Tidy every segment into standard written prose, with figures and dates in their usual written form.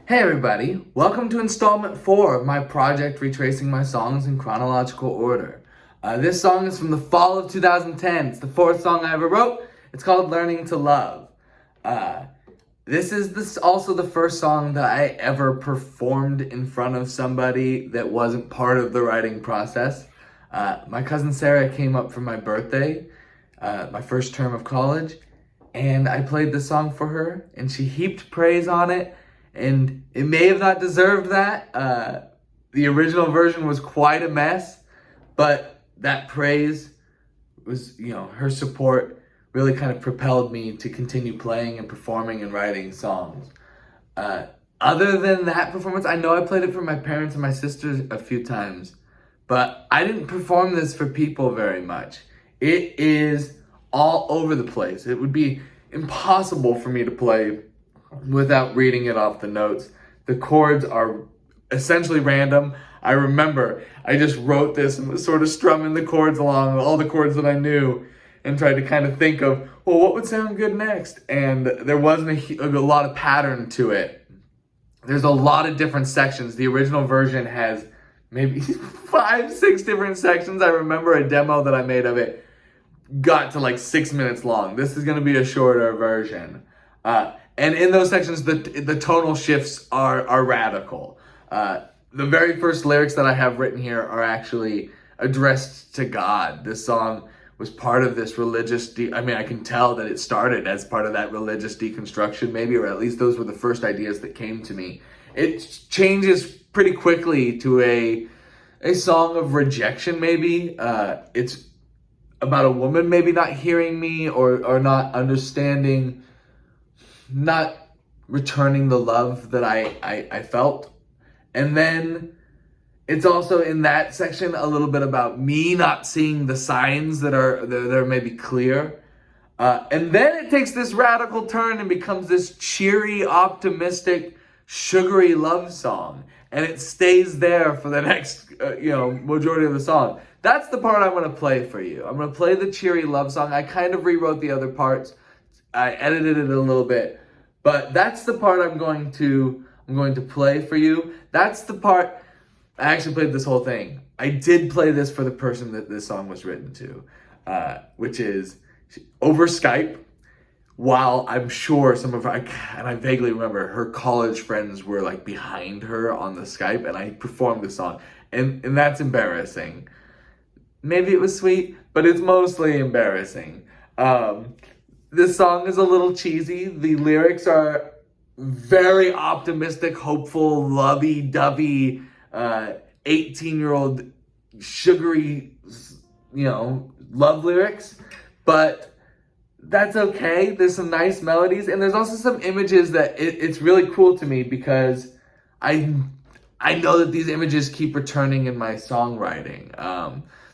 Hey everybody, welcome to installment 4 of my project retracing my songs in chronological order. This song is from the fall of 2010. It's the fourth song I ever wrote. It's called Learning to Love. This is also the first song that I ever performed in front of somebody that wasn't part of the writing process. My cousin Sarah came up for my birthday, my first term of college, and I played the song for her, and she heaped praise on it. And it may have not deserved that. The original version was quite a mess, but that praise was, her support really kind of propelled me to continue playing and performing and writing songs. Other than that performance, I know I played it for my parents and my sisters a few times, but I didn't perform this for people very much. It is all over the place. It would be impossible for me to play without reading it off the notes. The chords are essentially random. I remember I just wrote this and was sort of strumming the chords along, all the chords that I knew, and tried to kind of think of, well, what would sound good next? And there wasn't a lot of pattern to it. There's a lot of different sections. The original version has maybe 5-6 different sections. I remember a demo that I made of it got to like 6 minutes long. This is going to be a shorter version. And in those sections, the tonal shifts are radical. The very first lyrics that I have written here are actually addressed to God. This song was part of this religious, I can tell that it started as part of that religious deconstruction maybe, or at least those were the first ideas that came to me. It changes pretty quickly to a song of rejection maybe. It's about a woman maybe not hearing me or not understanding, not returning the love that I felt. And then it's also in that section a little bit about me not seeing the signs that are maybe clear. And then it takes this radical turn and becomes this cheery, optimistic, sugary love song. And it stays there for the next, majority of the song. That's the part I'm going to play for you. I'm going to play the cheery love song. I kind of rewrote the other parts. I edited it a little bit, but that's the part I'm going to play for you. That's the part. I actually played this whole thing. I did play this for the person that this song was written to, which is over Skype. While I'm sure some of her, and I vaguely remember her college friends were like behind her on the Skype, and I performed the song, and that's embarrassing. Maybe it was sweet, but it's mostly embarrassing. This song is a little cheesy. The lyrics are very optimistic, hopeful, lovey-dovey, 18-year-old sugary, love lyrics. But that's okay. There's some nice melodies, and there's also some images that it's really cool to me because I know that these images keep returning in my songwriting.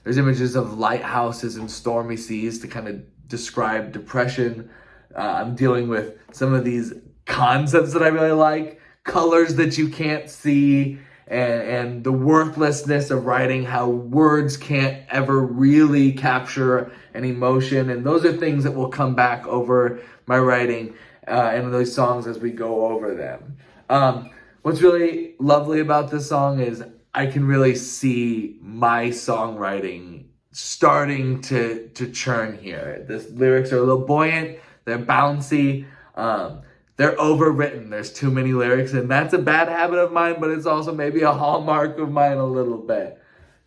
There's images of lighthouses and stormy seas to kind of describe depression. I'm dealing with some of these concepts that I really like, colors that you can't see, and the worthlessness of writing, how words can't ever really capture an emotion. And those are things that will come back over my writing and those songs as we go over them. What's really lovely about this song is I can really see my songwriting starting to churn here. The lyrics are a little buoyant, they're bouncy, they're overwritten. There's too many lyrics, and that's a bad habit of mine, but it's also maybe a hallmark of mine a little bit.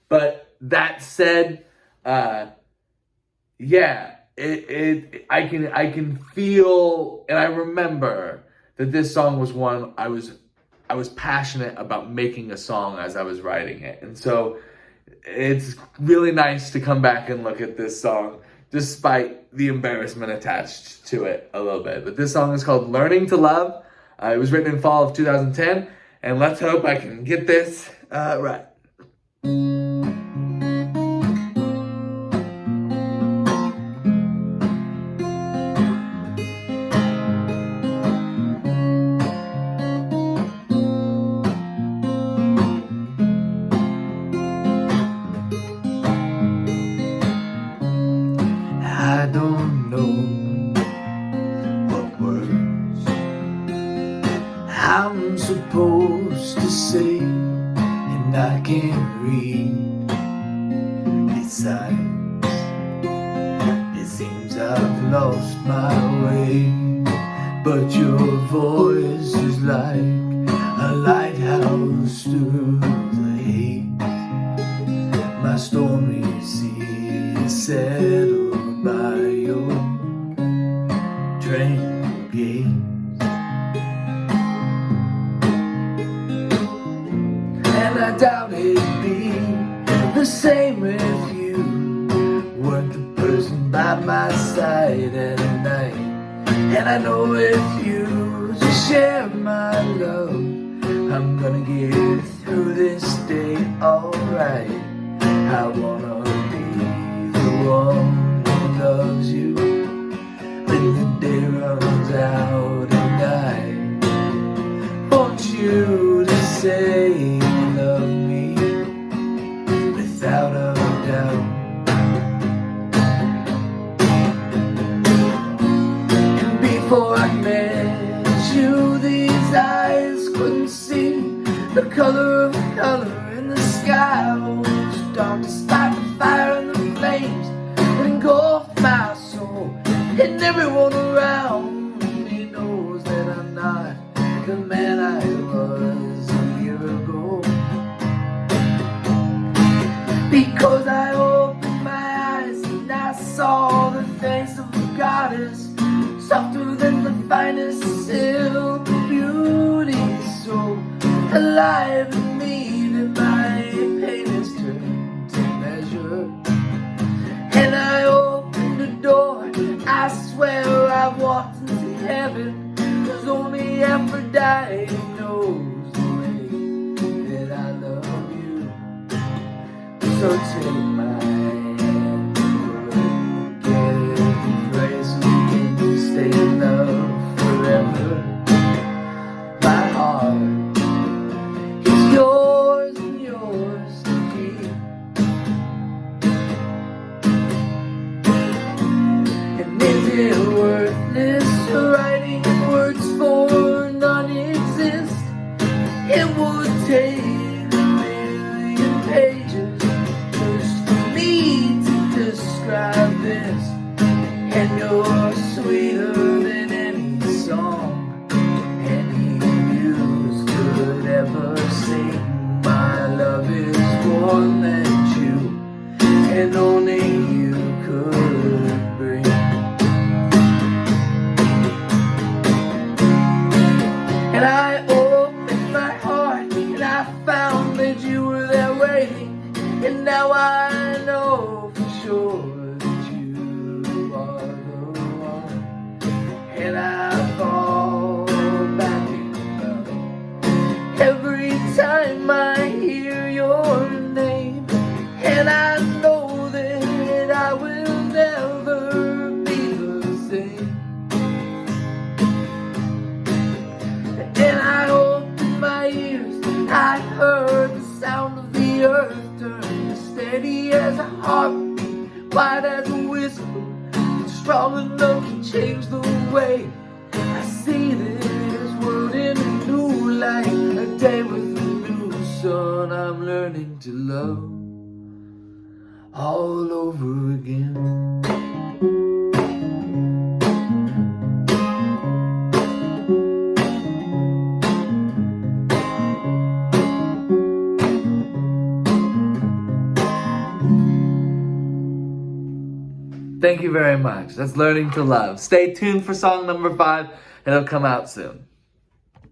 But that said, I can feel, and I remember that this song was one I was passionate about making a song as I was writing it. And so it's really nice to come back and look at this song despite the embarrassment attached to it a little bit. But this song is called Learning to Love. It was written in fall of 2010, and let's hope I can get this right. I don't know what words I'm supposed to say, and I can't read these signs. It seems I've lost my way, but your voice is like a lighthouse through the haze. My stormy sea is settled by your tranquil gaze. And I doubt it'd be the same if you weren't the person by my side at night. And I know with you to share my love, I'm gonna get through this day alright. I wanna be the one who loves you when the day runs out, and I want you to say you love me without a doubt. And before I met you, these eyes couldn't see the color of color in the sky. Oh, it was dark despite the fire and the flames that engulfed my soul. And everyone around me knows that I'm not the man I was a year ago, because I opened my eyes and I saw the face of a goddess, softer than the finest silk beauty, so alive in me that my pain is turned to measure. And I opened the door, I swear I walked into heaven, 'cause only Aphrodite knows the way that I love you. So take my hand, forget it, praise me, and stay in love forever. My heart is yours and yours to keep. And is it worthless writing words for non-exist? It would take a million pages just for me to describe this. And you're sweeter than any song any muse could ever sing. My love is one that you and only you could bring. And I opened my heart and I found that you were there waiting. And now I know for sure that you are the one. And I fall back in love every time I hear your name. And I know that I will never be the same. And I opened my ears, I heard the sound of the earth turn steady as a heartbeat, wide as a whisper, and strong enough to change the way I see this world in a new light. A day with a new sun, I'm learning to love all over again. Thank you very much. That's Learning to Love. Stay tuned for song number 5. It'll come out soon.